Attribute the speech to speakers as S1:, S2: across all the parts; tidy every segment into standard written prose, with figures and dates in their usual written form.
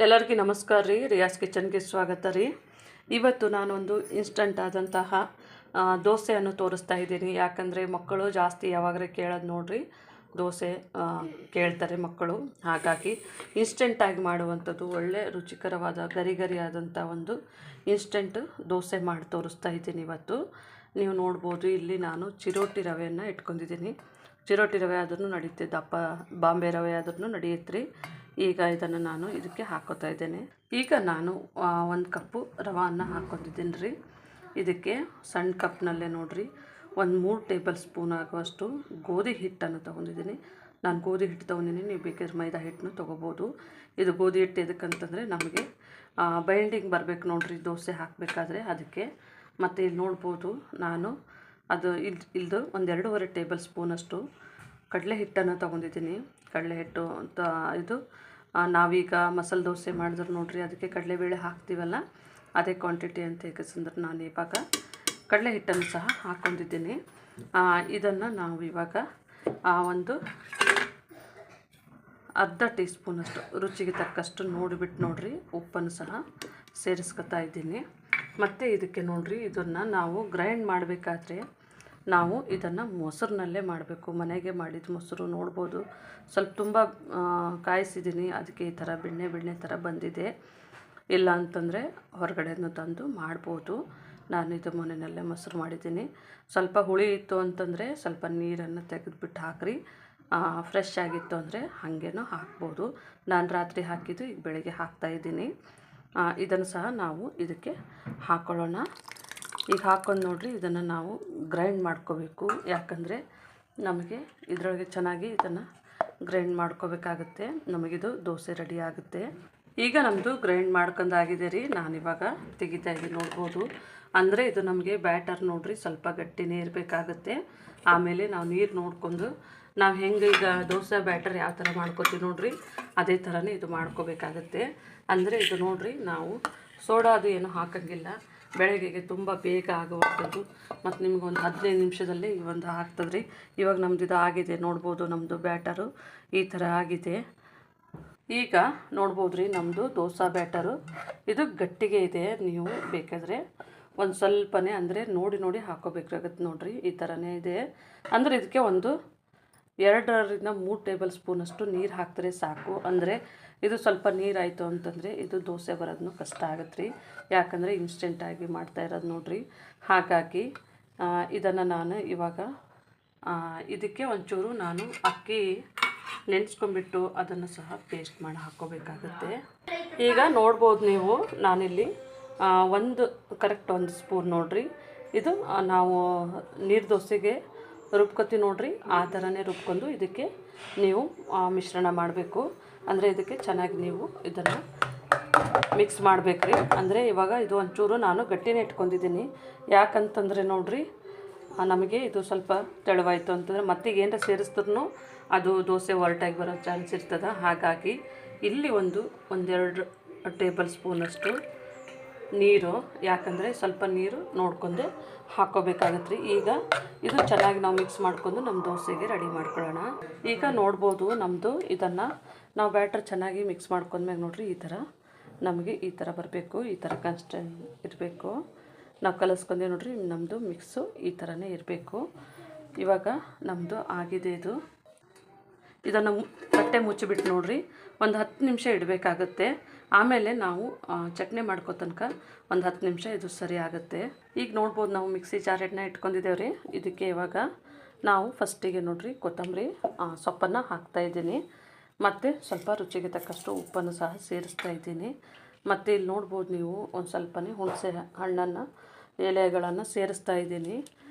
S1: ಎಲ್ಲರಿಗೂ ನಮಸ್ಕಾರ ರೀ. ರಿಯಾಸ್ ಕಿಚನ್ಗೆ ಸ್ವಾಗತ ರೀ. ಇವತ್ತು ನಾನೊಂದು ಇನ್ಸ್ಟಂಟ್ ಆದಂತಹ ದೋಸೆಯನ್ನು ತೋರಿಸ್ತಾ ಇದ್ದೀನಿ. ಯಾಕಂದರೆ ಮಕ್ಕಳು ಜಾಸ್ತಿ ಯಾವಾಗಲೇ ಕೇಳೋದು ನೋಡ್ರಿ, ದೋಸೆ ಕೇಳ್ತಾರೆ ಮಕ್ಕಳು. ಹಾಗಾಗಿ ಇನ್ಸ್ಟೆಂಟಾಗಿ ಮಾಡುವಂಥದ್ದು ಒಳ್ಳೆ ರುಚಿಕರವಾದ ಗರಿ ಆದಂಥ ಒಂದು ಇನ್ಸ್ಟೆಂಟ್ ದೋಸೆ ಮಾಡಿ ತೋರಿಸ್ತಾ ಇದ್ದೀನಿ ಇವತ್ತು. ನೀವು ನೋಡ್ಬೋದು, ಇಲ್ಲಿ ನಾನು ಚಿರೋಟಿ ರವೆಯನ್ನು ಇಟ್ಕೊಂಡಿದ್ದೀನಿ. ಚಿರೋಟಿ ರವೆ ಆದ್ರೂ ನಡೆಯುತ್ತೆ, ದಪ್ಪ ಬಾಂಬೆ ರವೆ ಆದ್ರೂ ನಡೆಯುತ್ತೆ ರೀ. ಈಗ ಇದನ್ನು ನಾನು ಇದಕ್ಕೆ ಹಾಕೋತಾ ಇದ್ದೇನೆ. ಈಗ ನಾನು 1 ಕಪ್ಪು ರವೆಯನ್ನು ಹಾಕ್ಕೊಂಡಿದ್ದೀನಿ ರೀ. ಇದಕ್ಕೆ ಸಣ್ಣ ಕಪ್ನಲ್ಲೇ ನೋಡಿರಿ 3 ಟೇಬಲ್ ಸ್ಪೂನ್ ಆಗುವಷ್ಟು ಗೋಧಿ ಹಿಟ್ಟನ್ನು ತೊಗೊಂಡಿದ್ದೀನಿ. ನಾನು ಗೋಧಿ ಹಿಟ್ಟು ತೊಗೊಂಡಿದ್ದೀನಿ, ನೀವು ಬೇಕಾದ್ರೆ ಮೈದಾ ಹಿಟ್ಟನ್ನು ತೊಗೋಬೋದು. ಇದು ಗೋಧಿ ಹಿಟ್ಟು ಎದಕ್ಕಂತಂದರೆ ನಮಗೆ ಬೈಂಡಿಂಗ್ ಬರಬೇಕು ನೋಡಿರಿ ದೋಸೆ ಹಾಕಬೇಕಾದ್ರೆ, ಅದಕ್ಕೆ. ಮತ್ತು ಇಲ್ಲಿ ನೋಡ್ಬೋದು, ನಾನು ಅದು ಇಲ್ದು 1-2.5 ಟೇಬಲ್ ಸ್ಪೂನಷ್ಟು ಕಡಲೆ ಹಿಟ್ಟನ್ನು ತೊಗೊಂಡಿದ್ದೀನಿ. ಕಡಲೆ ಹಿಟ್ಟು ಅಂತ ಇದು ನಾವೀಗ ಮಸಾಲೆ ದೋಸೆ ಮಾಡಿದ್ರೆ ನೋಡಿರಿ, ಅದಕ್ಕೆ ಕಡಲೆಬೇಳೆ ಹಾಕ್ತೀವಲ್ಲ, ಅದೇ ಕ್ವಾಂಟಿಟಿ ಅಂತ ಯಾಕಂದ್ರೆ ನಾನು ಇವಾಗ ಕಡಲೆ ಹಿಟ್ಟನ್ನು ಸಹ ಹಾಕ್ಕೊಂಡಿದ್ದೀನಿ. ಇದನ್ನು ನಾವು ಇವಾಗ ಒಂದು ಅರ್ಧ ಟೀ ಸ್ಪೂನಷ್ಟು ರುಚಿಗೆ ತಕ್ಕಷ್ಟು ನೋಡಿಬಿಟ್ಟು ನೋಡಿರಿ ಉಪ್ಪನ್ನು ಸಹ ಸೇರಿಸ್ಕೊತಾ ಇದ್ದೀನಿ. ಮತ್ತು ಇದಕ್ಕೆ ನೋಡಿರಿ, ಇದನ್ನು ನಾವು ಗ್ರೈಂಡ್ ಮಾಡಬೇಕಾದ್ರೆ ನಾವು ಇದನ್ನು ಮೊಸರಿನಲ್ಲೇ ಮಾಡಬೇಕು. ಮನೆಗೆ ಮಾಡಿದ ಮೊಸರು ನೋಡ್ಬೋದು, ಸ್ವಲ್ಪ ತುಂಬ ಕಾಯಿಸಿದ್ದೀನಿ, ಅದಕ್ಕೆ ಈ ಥರ ಬೆಣ್ಣೆ ಥರ ಬಂದಿದೆ. ಇಲ್ಲ ಅಂತಂದರೆ ಹೊರಗಡೆನೂ ತಂದು ಮಾಡ್ಬೋದು. ನಾನು ಇದು ಮನೆಯಲ್ಲೇ ಮೊಸರು ಮಾಡಿದ್ದೀನಿ. ಸ್ವಲ್ಪ ಹುಳಿ ಇತ್ತು ಅಂತಂದರೆ ಸ್ವಲ್ಪ ನೀರನ್ನು ತೆಗೆದುಬಿಟ್ಟು ಹಾಕ್ರಿ. ಫ್ರೆಶ್ ಆಗಿತ್ತು ಅಂದರೆ ಹಾಗೇನೂ ಹಾಕ್ಬೋದು. ನಾನು ರಾತ್ರಿ ಹಾಕಿದ್ದು ಈಗ ಬೆಳಗ್ಗೆ ಹಾಕ್ತಾಯಿದ್ದೀನಿ. ಇದನ್ನು ಸಹ ನಾವು ಇದಕ್ಕೆ ಹಾಕ್ಕೊಳ್ಳೋಣ. ಈಗ ಹಾಕ್ಕೊಂಡು ನೋಡಿರಿ, ಇದನ್ನು ನಾವು ಗ್ರೈಂಡ್ ಮಾಡ್ಕೋಬೇಕು. ಯಾಕಂದರೆ ನಮಗೆ ಇದರೊಳಗೆ ಚೆನ್ನಾಗಿ ಇದನ್ನು ಗ್ರೈಂಡ್ ಮಾಡ್ಕೋಬೇಕಾಗುತ್ತೆ. ನಮಗಿದು ದೋಸೆ ರೆಡಿ ಆಗುತ್ತೆ. ಈಗ ನಮ್ಮದು ಗ್ರೈಂಡ್ ಮಾಡ್ಕೊಂಡಾಗಿದೆ ರೀ. ನಾನಿವಾಗ ತೆಗಿತಾ ಇದ್ದೀನಿ, ನೋಡ್ಬೋದು. ಅಂದರೆ ಇದು ನಮಗೆ ಬ್ಯಾಟರ್ ನೋಡಿರಿ ಸ್ವಲ್ಪ ಗಟ್ಟಿನೇ ಇರಬೇಕಾಗುತ್ತೆ. ಆಮೇಲೆ ನಾವು ನೀರು ನೋಡ್ಕೊಂಡು ನಾವು ಹೆಂಗೆ ಈಗ ದೋಸೆ ಬ್ಯಾಟರ್ ಯಾವ ಥರ ಮಾಡ್ಕೋತೀವಿ ನೋಡಿರಿ, ಅದೇ ಥರನೇ ಇದು ಮಾಡ್ಕೋಬೇಕಾಗತ್ತೆ. ಅಂದರೆ ಇದು ನೋಡಿರಿ, ನಾವು ಸೋಡಾ ಅದು ಏನೂ ಹಾಕೋಂಗಿಲ್ಲ. ಬೆಳಗ್ಗೆಗೆ ತುಂಬ ಬೇಗ ಆಗುವಂಥದ್ದು. ಮತ್ತು ನಿಮ್ಗೆ ಒಂದು 15 ನಿಮಿಷದಲ್ಲಿ ಒಂದು ಆಗ್ತದೆ ರೀ. ಇವಾಗ ನಮ್ಮದು ಇದು ಆಗಿದೆ, ನೋಡ್ಬೋದು. ನಮ್ಮದು ಬ್ಯಾಟರು ಈ ಥರ ಆಗಿದೆ. ಈಗ ನೋಡ್ಬೋದು ರೀ, ನಮ್ಮದು ದೋಸೆ ಬ್ಯಾಟರು ಇದು ಗಟ್ಟಿಗೆ ಇದೆ. ನೀವು ಬೇಕಾದರೆ ಒಂದು ಸ್ವಲ್ಪನೇ ಅಂದರೆ ನೋಡಿ ಹಾಕೋಬೇಕಾಗತ್ತೆ ನೋಡಿರಿ. ಈ ಥರನೇ ಇದೆ. ಅಂದರೆ ಇದಕ್ಕೆ ಒಂದು 2-3 ಟೇಬಲ್ ಸ್ಪೂನಷ್ಟು ನೀರು ಹಾಕಿದ್ರೆ ಸಾಕು. ಅಂದರೆ ಇದು ಸ್ವಲ್ಪ ನೀರಾಯಿತು ಅಂತಂದರೆ ಇದು ದೋಸೆ ಬರೋದನ್ನು ಕಷ್ಟ ಆಗುತ್ತೆ ರೀ. ಯಾಕಂದರೆ ಇನ್ಸ್ಟೆಂಟಾಗಿ ಮಾಡ್ತಾ ಇರೋದು ನೋಡಿರಿ. ಹಾಗಾಗಿ ಇದನ್ನು ನಾನು ಇವಾಗ ಇದಕ್ಕೆ ಒಂಚೂರು ನಾನು ಅಕ್ಕಿ ನೆನೆಸ್ಕೊಂಬಿಟ್ಟು ಅದನ್ನು ಸಹ ಪೇಸ್ಟ್ ಮಾಡಿ ಹಾಕ್ಕೋಬೇಕಾಗುತ್ತೆ. ಈಗ ನೋಡ್ಬೋದು ನೀವು, ನಾನಿಲ್ಲಿ ಕರೆಕ್ಟ್ 1 ಸ್ಪೂನ್ ನೋಡಿರಿ. ಇದು ನಾವು ನೀರು ದೋಸೆಗೆ ರುಬ್ಕೊತೀವಿ ನೋಡಿರಿ, ಆ ಥರನೇ ರುಬ್ಕೊಂಡು ಇದಕ್ಕೆ ನೀವು ಮಿಶ್ರಣ ಮಾಡಬೇಕು. ಅಂದರೆ ಇದಕ್ಕೆ ಚೆನ್ನಾಗಿ ನೀವು ಇದನ್ನು ಮಿಕ್ಸ್ ಮಾಡಬೇಕ್ರಿ. ಅಂದರೆ ಇವಾಗ ಇದು ಒಂಚೂರು ನಾನು ಗಟ್ಟಿನೇ ಇಟ್ಕೊಂಡಿದ್ದೀನಿ. ಯಾಕಂತಂದರೆ ನೋಡಿರಿ, ನಮಗೆ ಇದು ಸ್ವಲ್ಪ ತೆಳುವಾಯಿತು ಅಂತಂದರೆ ಮತ್ತೀಗ ಏನಾರ ಸೇರಿಸಿದ್ರೂ ಅದು ದೋಸೆ ಒರಟಾಗಿ ಬರೋ ಚಾನ್ಸ್ ಇರ್ತದೆ. ಹಾಗಾಗಿ ಇಲ್ಲಿ 1-2 ಟೇಬಲ್ ಸ್ಪೂನಷ್ಟು ನೀರು, ಯಾಕಂದರೆ ಸ್ವಲ್ಪ ನೀರು ನೋಡ್ಕೊಂಡು ಹಾಕ್ಕೋಬೇಕಾಗತ್ತೆ ರೀ. ಈಗ ಇದು ಚೆನ್ನಾಗಿ ನಾವು ಮಿಕ್ಸ್ ಮಾಡ್ಕೊಂಡು ನಮ್ಮ ದೋಸೆಗೆ ರೆಡಿ ಮಾಡ್ಕೊಳ್ಳೋಣ. ಈಗ ನೋಡ್ಬೋದು, ನಮ್ಮದು ಇದನ್ನು ನಾವು ಬ್ಯಾಟರ್ ಚೆನ್ನಾಗಿ ಮಿಕ್ಸ್ ಮಾಡ್ಕೊಂಡ್ಮೇಲೆ ನೋಡಿರಿ, ಈ ಥರ ನಮಗೆ ಈ ಥರ ಬರಬೇಕು. ಈ ಥರ ಕನ್ಸಿಸ್ಟೆನ್ಸಿ ಇರಬೇಕು. ನಾವು ಕಲಿಸ್ಕೊಂಡೆ ನೋಡಿರಿ, ನಮ್ಮದು ಮಿಕ್ಸು ಈ ಥರನೇ ಇರಬೇಕು. ಇವಾಗ ನಮ್ಮದು ಆಗಿದೆ ಇದು. ಇದನ್ನು ತಟ್ಟೆ ಮುಚ್ಚಿಬಿಟ್ಟು ನೋಡಿರಿ ಒಂದು 10 ನಿಮಿಷ ಇಡಬೇಕಾಗುತ್ತೆ. ಆಮೇಲೆ ನಾವು ಚಟ್ನಿ ಮಾಡ್ಕೋ ತನಕ ಒಂದು 10 ನಿಮಿಷ ಇದು ಸರಿ ಆಗುತ್ತೆ. ಈಗ ನೋಡ್ಬೋದು, ನಾವು ಮಿಕ್ಸಿ ಜಾರನ್ನ ಇಟ್ಕೊಂಡಿದ್ದೇವೆ ರೀ. ಇದಕ್ಕೆ ಇವಾಗ ನಾವು ಫಸ್ಟಿಗೆ ನೋಡಿರಿ ಕೊತ್ತಂಬರಿ ಸೊಪ್ಪನ್ನು ಹಾಕ್ತಾಯಿದ್ದೀನಿ. ಮತ್ತು ಸ್ವಲ್ಪ ರುಚಿಗೆ ತಕ್ಕಷ್ಟು ಉಪ್ಪನ್ನು ಸಹ ಸೇರಿಸ್ತಾ ಇದ್ದೀನಿ. ಮತ್ತು ಇಲ್ಲಿ ನೋಡ್ಬೋದು ನೀವು, ಒಂದು ಸ್ವಲ್ಪನೇ ಹುಣಸೆ ಹಣ್ಣನ್ನು ಎಲೆಗಳನ್ನು ಸೇರಿಸ್ತಾ ಇದ್ದೀನಿ.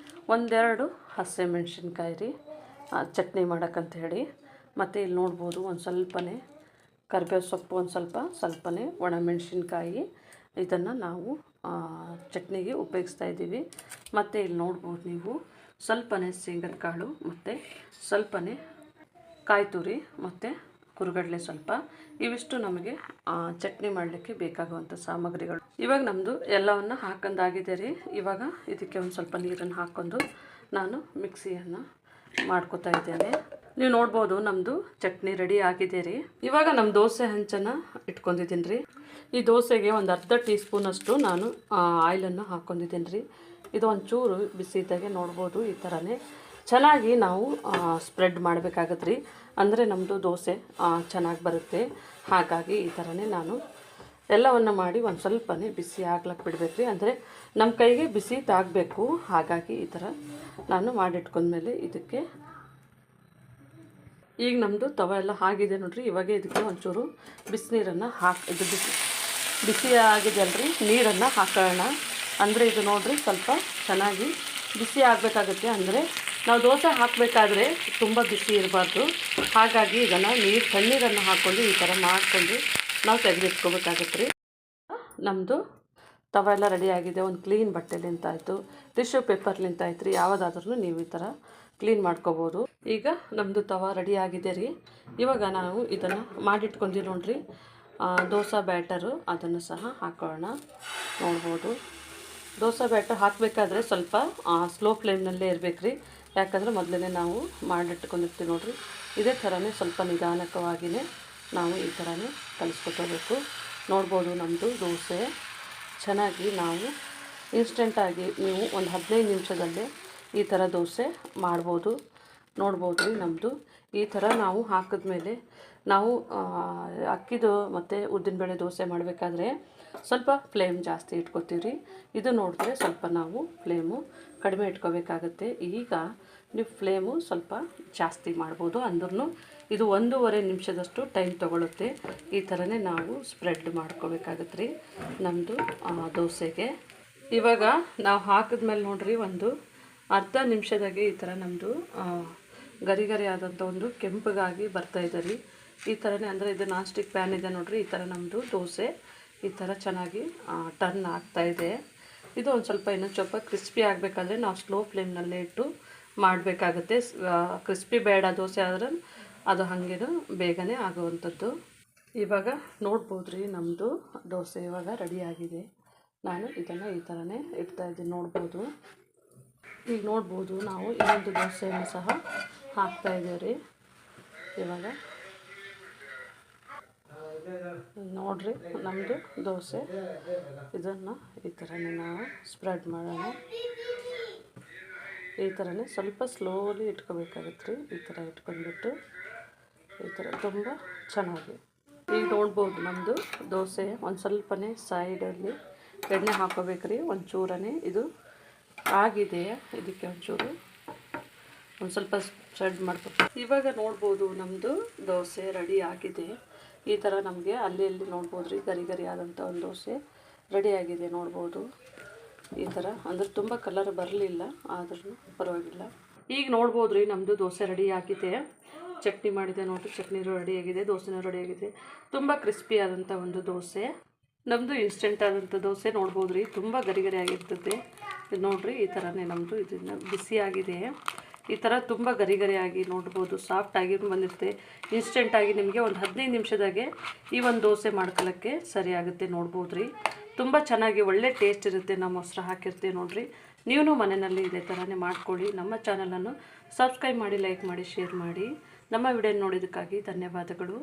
S1: 1-2 ಹಸಿಮೆಣ್ಸಿನ್ಕಾಯಿ ರೀ, ಚಟ್ನಿ ಮಾಡೋಕ್ಕಂತ ಹೇಳಿ. ಮತ್ತು ಇಲ್ಲಿ ನೋಡ್ಬೋದು, ಒಂದು ಸ್ವಲ್ಪನೇ ಕರಿಬೇವು ಸೊಪ್ಪು, ಒಂದು ಸ್ವಲ್ಪನೇ ಒಣಮೆಣಸಿನ್ಕಾಯಿ, ಇದನ್ನು ನಾವು ಚಟ್ನಿಗೆ ಉಪಯೋಗಿಸ್ತಾ ಇದ್ದೀವಿ. ಮತ್ತು ಇಲ್ಲಿ ನೋಡ್ಬೋದು ನೀವು, ಸ್ವಲ್ಪನೇ ಶೇಂಗದ ಕಾಳು, ಮತ್ತು ಸ್ವಲ್ಪನೇ ಕಾಯಿ ತುರಿ, ಮತ್ತು ಹುರ್ಗಡ್ಲೆ ಸ್ವಲ್ಪ. ಇವಿಷ್ಟು ನಮಗೆ ಚಟ್ನಿ ಮಾಡಲಿಕ್ಕೆ ಬೇಕಾಗುವಂಥ ಸಾಮಗ್ರಿಗಳು. ಇವಾಗ ನಮ್ಮದು ಎಲ್ಲವನ್ನು ಹಾಕೊಂಡಾಗಿದೆ ರೀ. ಇವಾಗ ಇದಕ್ಕೆ ಒಂದು ಸ್ವಲ್ಪ ನೀರನ್ನು ಹಾಕ್ಕೊಂಡು ನಾನು ಮಿಕ್ಸಿಯನ್ನು ಮಾಡ್ಕೊತಾ ಇದ್ದೇನೆ. ನೀವು ನೋಡ್ಬೋದು ನಮ್ಮದು ಚಟ್ನಿ ರೆಡಿ ಆಗಿದೆ ರೀ. ಇವಾಗ ನಮ್ಮ ದೋಸೆ ಹಂಚನ್ನು ಇಟ್ಕೊಂಡಿದ್ದೀನಿ ರೀ. ಈ ದೋಸೆಗೆ ಒಂದು ಅರ್ಧ ಟೀ ಸ್ಪೂನಷ್ಟು ನಾನು ಆಯಿಲನ್ನು ಹಾಕ್ಕೊಂಡಿದ್ದೀನಿ ರೀ. ಇದು ಒಂಚೂರು ಬಿಸಿ ಇದ್ದಾಗೆ ನೋಡ್ಬೋದು ಈ ಥರನೇ ಚೆನ್ನಾಗಿ ನಾವು ಸ್ಪ್ರೆಡ್ ಮಾಡಬೇಕಾಗತ್ತೆ ರೀ. ಅಂದರೆ ನಮ್ಮದು ದೋಸೆ ಚೆನ್ನಾಗಿ ಬರುತ್ತೆ. ಹಾಗಾಗಿ ಈ ಥರನೇ ನಾನು ಎಲ್ಲವನ್ನು ಮಾಡಿ ಒಂದು ಸ್ವಲ್ಪನೇ ಬಿಸಿ ಆಗ್ಲಕ್ಕೆ ಬಿಡಬೇಕು ರೀ. ಅಂದರೆ ನಮ್ಮ ಕೈಗೆ ಬಿಸಿ ತಾಗಬೇಕು. ಹಾಗಾಗಿ ಈ ಥರ ನಾನು ಮಾಡಿಟ್ಕೊಂಡ್ಮೇಲೆ ಇದಕ್ಕೆ ಈಗ ನಮ್ಮದು ತವ ಎಲ್ಲ ಆಗಿದೆ ನೋಡಿರಿ. ಇವಾಗ ಇದಕ್ಕೆ ಒಂಚೂರು ಬಿಸಿನೀರನ್ನು ಇದು ಬಿಸಿ ಆಗಿದೆ ಅಲ್ರಿ, ನೀರನ್ನು ಹಾಕೋಣ. ಅಂದರೆ ಇದು ನೋಡಿರಿ ಸ್ವಲ್ಪ ಚೆನ್ನಾಗಿ ಬಿಸಿ ಆಗಬೇಕಾಗುತ್ತೆ. ಅಂದರೆ ನಾವು ದೋಸೆ ಹಾಕಬೇಕಾದ್ರೆ ತುಂಬ ಬಿಸಿ ಇರಬಾರ್ದು. ಹಾಗಾಗಿ ಇದನ್ನು ತಣ್ಣೀರನ್ನು ಹಾಕ್ಕೊಂಡು ಈ ಥರ ಮಾಡಿಕೊಂಡು ನಾವು ತೆಗೆದಿಟ್ಕೋಬೇಕಾಗತ್ತೆ ರೀ. ನಮ್ಮದು ತವ ಎಲ್ಲ ರೆಡಿಯಾಗಿದೆ. ಒಂದು ಕ್ಲೀನ್ ಬಟ್ಟೆಲಿಂತ ಆಯಿತು, ಟಿಶ್ಯೂ ಪೇಪರ್ಲಿಂತ ಆಯ್ತು ರೀ, ಯಾವುದಾದ್ರೂ ನೀವು ಈ ಥರ ಕ್ಲೀನ್ ಮಾಡ್ಕೋಬೋದು. ಈಗ ನಮ್ಮದು ತವ ರೆಡಿಯಾಗಿದೆ ರೀ. ಇವಾಗ ನಾವು ಇದನ್ನು ಮಾಡಿಟ್ಕೊಂಡ್ವಿ ನೋಡಿರಿ ದೋಸೆ ಬ್ಯಾಟರು, ಅದನ್ನು ಸಹ ಹಾಕೋಣ. ನೋಡ್ಬೋದು ದೋಸೆ ಬ್ಯಾಟರ್ ಹಾಕಬೇಕಾದ್ರೆ ಸ್ವಲ್ಪ ಸ್ಲೋ ಫ್ಲೇಮ್ನಲ್ಲೇ ಇರಬೇಕು ರೀ. ಯಾಕಂದರೆ ಮೊದಲೇ ನಾವು ಮಾಡಿಟ್ಕೊಂಡಿರ್ತೀವಿ ನೋಡಿರಿ. ಇದೇ ಥರನೇ ಸ್ವಲ್ಪ ನಿಧಾನಕವಾಗಿಯೇ ನಾವು ಈ ಥರನೇ ಕಲಿಸ್ಕೊಳ್ಬೇಕು. ನೋಡ್ಬೋದು ನಮ್ಮದು ದೋಸೆ ಚೆನ್ನಾಗಿ ನಾವು ಇನ್ಸ್ಟೆಂಟಾಗಿ ನೀವು ಒಂದು 15 ನಿಮಿಷದಲ್ಲೇ ಈ ಥರ ದೋಸೆ ಮಾಡ್ಬೋದು. ನೋಡ್ಬೋದು ರೀ ನಮ್ಮದು ಈ ಥರ ನಾವು ಹಾಕಿದ್ಮೇಲೆ ನಾವು ಅಕ್ಕಿದು ಮತ್ತು ಉದ್ದಿನಬೇಳೆ ದೋಸೆ ಮಾಡಬೇಕಾದ್ರೆ ಸ್ವಲ್ಪ ಫ್ಲೇಮ್ ಜಾಸ್ತಿ ಇಟ್ಕೊತೀವಿ ರೀ. ಇದು ನೋಡಿದ್ರೆ ಸ್ವಲ್ಪ ನಾವು ಫ್ಲೇಮು ಕಡಿಮೆ ಇಟ್ಕೋಬೇಕಾಗತ್ತೆ. ಈಗ ನೀವು ಫ್ಲೇಮು ಸ್ವಲ್ಪ ಜಾಸ್ತಿ ಮಾಡ್ಬೋದು. ಅಂದ್ರೂ ಇದು 1.5 ನಿಮಿಷದಷ್ಟು ಟೈಮ್ ತೊಗೊಳುತ್ತೆ. ಈ ಥರನೇ ನಾವು ಸ್ಪ್ರೆಡ್ ಮಾಡ್ಕೋಬೇಕಾಗತ್ತೆ ರೀ ನಮ್ಮದು ದೋಸೆಗೆ. ಇವಾಗ ನಾವು ಹಾಕಿದ್ಮೇಲೆ ನೋಡಿರಿ ಒಂದು ಅರ್ಧ ನಿಮಿಷದಾಗೆ ಈ ಥರ ನಮ್ಮದು ಗರಿ ಗರಿ ಆದಂಥ ಒಂದು ಕೆಂಪಗಾಗಿ ಬರ್ತಾಯಿದೆ ರೀ. ಈ ಥರನೇ ಅಂದರೆ ಇದು ನಾನ್ ಸ್ಟಿಕ್ ಪ್ಯಾನ್ ಇದೆ ನೋಡಿರಿ. ಈ ಥರ ನಮ್ಮದು ದೋಸೆ ಈ ಥರ ಚೆನ್ನಾಗಿ ಟರ್ನ್ ಆಗ್ತಾಯಿದೆ. ಇದು ಒಂದು ಸ್ವಲ್ಪ ಇನ್ನೊಂದು ಸ್ವಲ್ಪ ಕ್ರಿಸ್ಪಿ ಆಗಬೇಕಾದ್ರೆ ನಾವು ಸ್ಲೋ ಫ್ಲೇಮ್ನಲ್ಲೇ ಇಟ್ಟು ಮಾಡಬೇಕಾಗತ್ತೆ. ಕ್ರಿಸ್ಪಿ ಬೇಡ ದೋಸೆ ಆದರೆ ಅದು ಹಾಗೇನು ಬೇಗನೆ ಆಗುವಂಥದ್ದು. ಇವಾಗ ನೋಡ್ಬೋದು ರೀ ನಮ್ಮದು ದೋಸೆ ಇವಾಗ ರೆಡಿಯಾಗಿದೆ. ನಾನು ಇದನ್ನು ಈ ಥರನೇ ಇಡ್ತಾಯಿದ್ದೀನಿ ನೋಡ್ಬೋದು. ಈಗ ನೋಡ್ಬೋದು ನಾವು ಇನ್ನೊಂದು ದೋಸೆಯನ್ನು ಸಹ ಹಾಕ್ತಾಯಿದ್ದೀವಿ ರೀ. ಇವಾಗ ನೋಡಿರಿ ನಮ್ಮದು ದೋಸೆ ಇದನ್ನು ಈ ಥರನೇ ನಾವು ಸ್ಪ್ರೆಡ್ ಮಾಡೋಣ. ಈ ಥರನೇ ಸ್ವಲ್ಪ ಸ್ಲೋಲಿ ಇಟ್ಕೋಬೇಕಾಗತ್ತೆ ರೀ. ಈ ಥರ ಇಟ್ಕೊಂಡ್ಬಿಟ್ಟು ಈ ಥರ ತುಂಬ ಚೆನ್ನಾಗಿ ಈಗ ನೋಡ್ಬೋದು ನಮ್ಮದು ದೋಸೆ ಒಂದು ಸ್ವಲ್ಪನೇ ಸೈಡಲ್ಲಿ ಎಣ್ಣೆ ಹಾಕೋಬೇಕು ರೀ. ಒಂಚೂರನೇ ಇದು ಆಗಿದೆ, ಇದಕ್ಕೆ ಒಂಚೂರು ಒಂದು ಸ್ವಲ್ಪ ಸ್ಪ್ರೆಡ್ ಮಾಡ್ಬೇಕು. ಇವಾಗ ನೋಡ್ಬೋದು ನಮ್ಮದು ದೋಸೆ ರೆಡಿ ಆಗಿದೆ. ಈ ಥರ ನಮಗೆ ಅಲ್ಲಿ ನೋಡ್ಬೋದು ರೀ ಗರಿ ಗರಿ ಆದಂಥ ಒಂದು ದೋಸೆ ರೆಡಿಯಾಗಿದೆ. ನೋಡ್ಬೋದು ಈ ಥರ ಅಂದರೆ ತುಂಬ ಕಲರ್ ಬರಲಿಲ್ಲ, ಆದ್ರೂ ಪರವಾಗಿಲ್ಲ. ಈಗ ನೋಡ್ಬೋದು ರೀ ನಮ್ಮದು ದೋಸೆ ರೆಡಿ ಆಗಿದೆ. ಚಟ್ನಿ ಮಾಡಿದೆ ನೋಡಿರಿ, ಚಟ್ನಿ ರೆಡಿಯಾಗಿದೆ, ದೋಸೆನೂ ರೆಡಿಯಾಗಿದೆ. ತುಂಬ ಕ್ರಿಸ್ಪಿ ಆದಂಥ ಒಂದು ದೋಸೆ ನಮ್ಮದು ಇನ್ಸ್ಟೆಂಟ್ ಆದಂಥ ದೋಸೆ. ನೋಡ್ಬೋದು ರೀ ತುಂಬ ಗರಿ ಗರಿ ಆಗಿರ್ತದೆ. ಇದು ನೋಡಿರಿ ಈ ಥರನೇ ನಮ್ಮದು ಇದನ್ನು ಬಿಸಿಯಾಗಿದೆ. ಈ ಥರ ತುಂಬ ಗರಿ ಗರಿಯಾಗಿ ನೋಡ್ಬೋದು ಸಾಫ್ಟಾಗಿ ಬಂದಿರುತ್ತೆ. ಇನ್ಸ್ಟೆಂಟಾಗಿ ನಿಮಗೆ ಒಂದು 15 ನಿಮಿಷದಾಗೆ ಈ ಒಂದು ದೋಸೆ ಮಾಡ್ಕೊಳ್ಳೋಕ್ಕೆ ಸರಿಯಾಗುತ್ತೆ. ನೋಡ್ಬೋದು ರೀ ತುಂಬ ಚೆನ್ನಾಗಿ ಒಳ್ಳೆ ಟೇಸ್ಟ್ ಇರುತ್ತೆ. ನಾವು ಮೊಸರು ಹಾಕಿರ್ತೀವಿ ನೋಡಿರಿ. ನೀವು ಮನೆಯಲ್ಲಿ ಇದೇ ಥರನೇ ಮಾಡ್ಕೊಳ್ಳಿ. ನಮ್ಮ ಚಾನಲನ್ನು ಸಬ್ಸ್ಕ್ರೈಬ್ ಮಾಡಿ, ಲೈಕ್ ಮಾಡಿ, ಶೇರ್ ಮಾಡಿ. ನಮ್ಮ ವಿಡಿಯೋ ನೋಡೋದಕ್ಕಾಗಿ ಧನ್ಯವಾದಗಳು.